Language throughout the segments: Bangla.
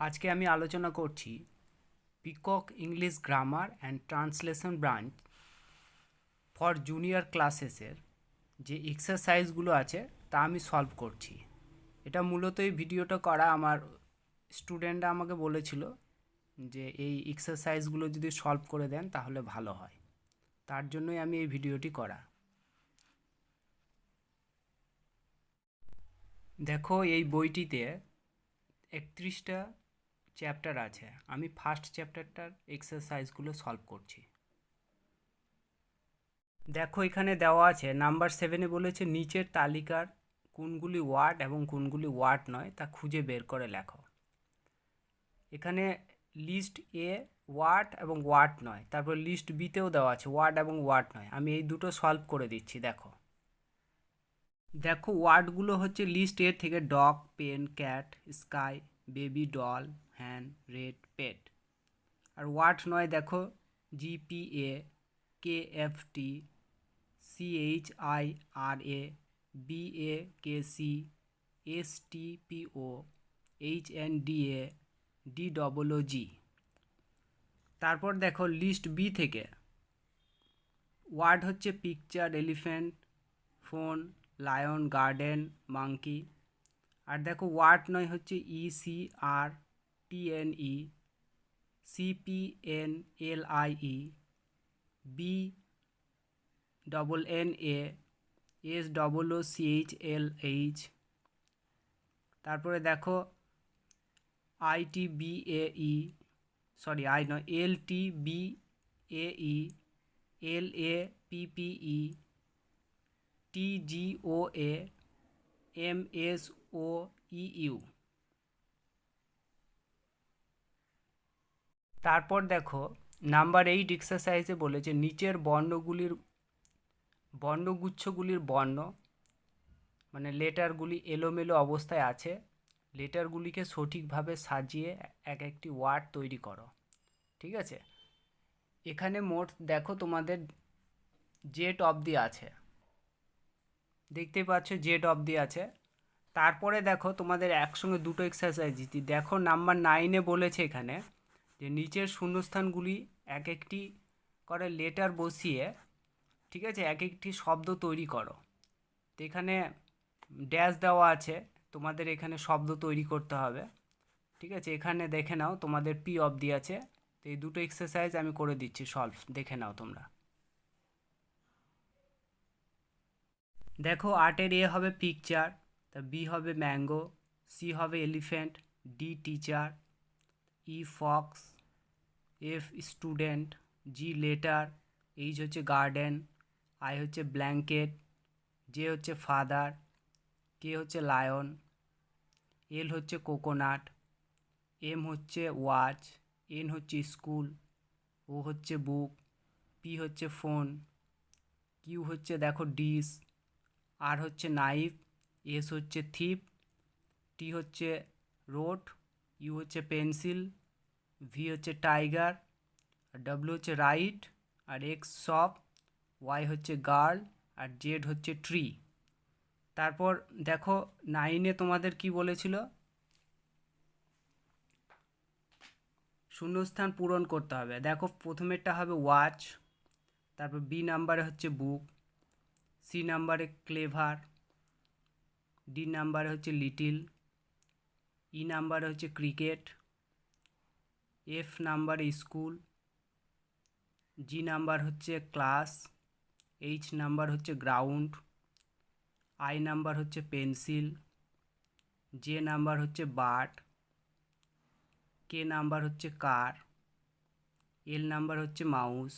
আজকে আমি আলোচনা করছি Peacock English grammar and translation branch for junior ক্লাসেসের যে এক্সারসাইজগুলো আছে তা আমি সলভ করছি। এটা মূলত এই ভিডিওটা করা আমার স্টুডেন্টরা আমাকে বলেছিল যে এই এক্সারসাইজগুলো যদি সলভ করে দেন তাহলে ভালো হয়, তার জন্যই আমি এই ভিডিওটি করা। দেখো, এই বইটিতে 31টা চ্যাপ্টার আছে। আমি ফার্স্ট চ্যাপ্টারটার এক্সারসাইজগুলো সলভ করছি। দেখো, এখানে দেওয়া আছে নাম্বার 7-এ বলেছে নিচের তালিকার কোনগুলি ওয়ার্ড এবং কোনগুলি ওয়ার্ড নয় তা খুঁজে বের করে লেখো। এখানে লিস্ট এ ওয়ার্ড এবং ওয়ার্ড নয়, তারপর লিস্ট বিতেও দেওয়া আছে ওয়ার্ড এবং ওয়ার্ড নয়। আমি এই দুটো সলভ করে দিচ্ছি। দেখো দেখো ওয়ার্ডগুলো হচ্ছে লিস্ট এ থেকে dog, pen, cat, sky, baby, doll, hand, red, pet. আর ওয়ার্ড নয় দেখো GPA, KFT, CHIRA, BAKC, STPO, HNDA, DOOG। তারপর দেখো লিস্ট বি থেকে ওয়ার্ড হচ্ছে picture, elephant, phone, lion, garden, monkey. আর দেখো ওয়ার্ড নয় হচ্ছে ECRTNE, CPNLIE, BNNA, SOOCHLH। তারপরে দেখো ITBAE, সরি আই নয়, LTBAE, LAPPE, TGOA, MSOEU। তারপর দেখো নাম্বার 8 এক্সারসাইজে বলেছে নিচের বর্ণগুচ্ছগুলির বর্ণ মানে লেটারগুলি এলোমেলো অবস্থায় আছে, লেটারগুলিকে সঠিকভাবে সাজিয়ে এক একটি ওয়ার্ড তৈরি করো। ঠিক আছে, এখানে মোট দেখো তোমাদের জেড অবধি আছে, দেখতেই পাচ্ছ জেড অবধি আছে। তারপরে দেখো তোমাদের একসঙ্গে দুটো এক্সারসাইজ দিচ্ছি। দেখো নাম্বার 9-এ বলেছে এখানে যে নিচের শূন্যস্থানগুলি এক একটি করে লেটার বসিয়ে, ঠিক আছে, এক একটি শব্দ তৈরি করো। তো এখানে ড্যাশ দেওয়া আছে, তোমাদের এখানে শব্দ তৈরি করতে হবে। ঠিক আছে, এখানে দেখে নাও তোমাদের পি অবধি আছে। তো এই দুটো এক্সারসাইজ আমি করে দিচ্ছি সলভ, দেখে নাও তোমরা। দেখো 8-এর এ হবে পিকচার, তা বি হবে ম্যাঙ্গো, সি হবে এলিফ্যান্ট, ডি টিচার, ই ফক্স, এফ স্টুডেন্ট, জি লেটার, এইচ হচ্ছে গার্ডেন, আই হচ্ছে ব্ল্যাঙ্কেট, জে হচ্ছে ফাদার, কে হচ্ছে লায়ন, এল হচ্ছে কোকোনাট, এম হচ্ছে ওয়াচ, এন হচ্ছে স্কুল, ও হচ্ছে বুক, পি হচ্ছে ফোন, কিউ হচ্ছে দেখো ডিশ, আর হচ্ছে নাইফ, এস হচ্ছে থিপ, টি হচ্ছে রোড, ইউ হচ্ছে পেন্সিল, ভি হচ্ছে টাইগার, আর ডাব্লিউ হচ্ছে রাইট, আর এক্স শপ, ওয়াই হচ্ছে গার্ল, আর জেড হচ্ছে ট্রি। তারপর দেখো 9-এ তোমাদের কি বলেছিল, শূন্যস্থান পূরণ করতে হবে। দেখো প্রথমেরটা হবে ওয়াচ, তারপর বি নাম্বারে হচ্ছে বুক, সি নাম্বারে ক্লেভার, ডি নাম্বারে হচ্ছে লিটিল, ই নাম্বারে হচ্ছে ক্রিকেট, এফ নাম্বারে স্কুল, জি নাম্বার হচ্ছে ক্লাস, এইচ নাম্বার হচ্ছে গ্রাউন্ড, আই নাম্বার হচ্ছে পেন্সিল, জে নাম্বার হচ্ছে বার্ড, কে নাম্বার হচ্ছে কার, এল নাম্বার হচ্ছে মাউস,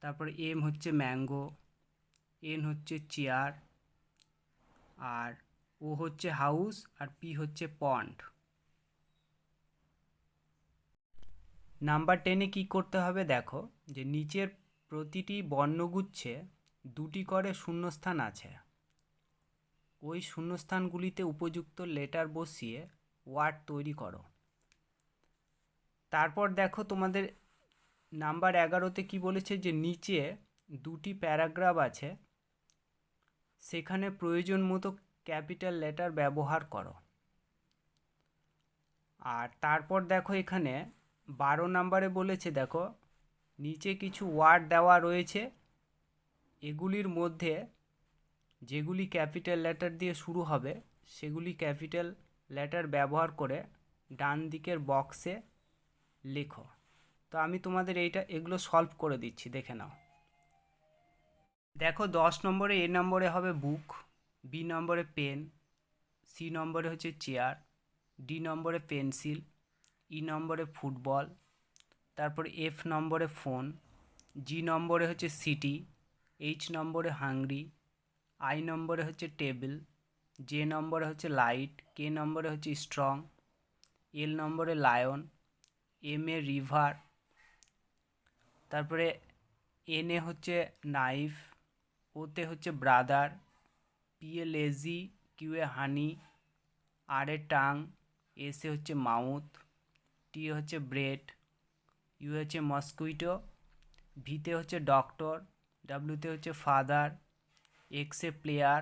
তারপর এম হচ্ছে ম্যাঙ্গো, এন হচ্ছে চেয়ার, আর ও হচ্ছে হাউস, আর পি হচ্ছে পন্ড। নাম্বার 10-এ কী করতে হবে দেখো, যে নিচের প্রতিটি বর্ণগুচ্ছে দুটি করে শূন্যস্থান আছে, ওই শূন্যস্থানগুলিতে উপযুক্ত লেটার বসিয়ে ওয়ার্ড তৈরি করো। তারপর দেখো তোমাদের নাম্বার 11-তে কি বলেছে যে নিচে দুটি প্যারাগ্রাফ আছে, সেখানে প্রয়োজন মতো ক্যাপিটাল লেটার ব্যবহার করো। আর তারপর দেখো এখানে 12 নম্বরে বলেছে, দেখো নিচে কিছু ওয়ার্ড দেওয়া রয়েছে, এগুলির মধ্যে যেগুলি ক্যাপিটাল লেটার দিয়ে শুরু হবে সেগুলি ক্যাপিটাল লেটার ব্যবহার করে ডান দিকের বক্সে লেখো। তো আমি তোমাদের এগুলো সলভ করে দিচ্ছি, দেখে নাও। দেখো 10 নম্বরে এ নম্বরে হবে বুক, বি নম্বরে পেন, সি নম্বরে হচ্ছে চেয়ার, ডি নম্বরে পেন্সিল, ই নম্বরে ফুটবল, তারপরে এফ নম্বরে ফোন, জি নম্বরে হচ্ছে সিটি, এইচ নম্বরে হাংরি, আই নম্বরে হচ্ছে টেবিল, জে নম্বরে হচ্ছে লাইট, কে নম্বরে হচ্ছে স্ট্রং, এল নম্বরে লায়ন, এম এ রিভার, তারপরে এন এ হচ্ছে নাইফ, ওতে হচ্ছে ব্রাদার, পি এ লেজি, কিউ এ হানি, আর এ টাং, এস এ হচ্ছে মাউথ, টি হচ্ছে ব্রেড, ইউ হচ্ছে মস্কুইটো, ভিতে হচ্ছে ডক্টর, ডাব্লিউতে হচ্ছে ফাদার, এক্স এ প্লেয়ার,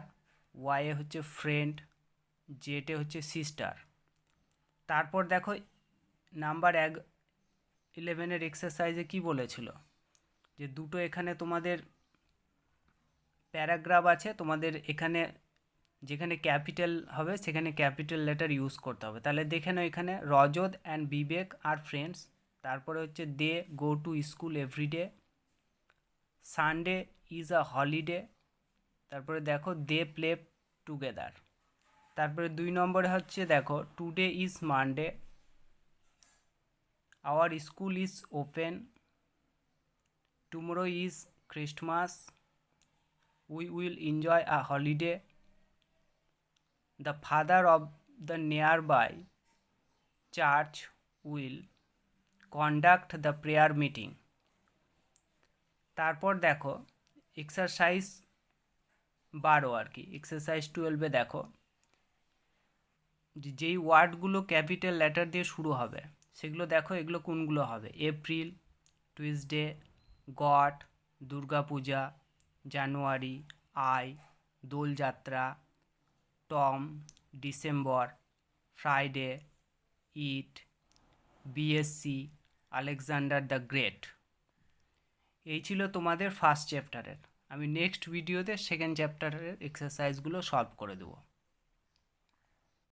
ওয়াই এ হচ্ছে ফ্রেন্ড, জেটে হচ্ছে সিস্টার। তারপর দেখো নাম্বার 11-এর এক্সারসাইজে কি বলেছিল, যে দুটো এখানে তোমাদের প্যারাগ্রাফ আছে, তোমাদের এখানে যেখানে ক্যাপিটাল হবে সেখানে ক্যাপিটাল লেটার ইউজ করতে হবে। তাহলে দেখে নাও, এখানে রজত অ্যান্ড বিবেক আর ফ্রেন্ডস, তারপরে হচ্ছে they go to school everyday, Sunday is a holiday, তারপরে দেখো দে প্লে টুগেদার। তারপরে 2 নম্বরে হচ্ছে দেখো today is Monday, our school is open, tomorrow is Christmas, we will enjoy a holiday, the father of the nearby church will conduct the prayer meeting. তারপর দেখো এক্সারসাইজ 12 আর কি, এক্সারসাইজ 12-এ দেখো যেই ওয়ার্ডগুলো ক্যাপিটাল লেটার দিয়ে শুরু হবে সেগুলো দেখো, এগুলো কোনগুলো হবে, April, Tuesday, god, Durga Puja, January, I, Dol Jatra, Tom, December, Friday, it, BSc, Alexander the great. এই ছিল তোমাদের ফার্স্ট চ্যাপ্টারের। আমি নেক্সট ভিডিওতে সেকেন্ড চ্যাপ্টারের এক্সারসাইজগুলো সলভ করে দেবো।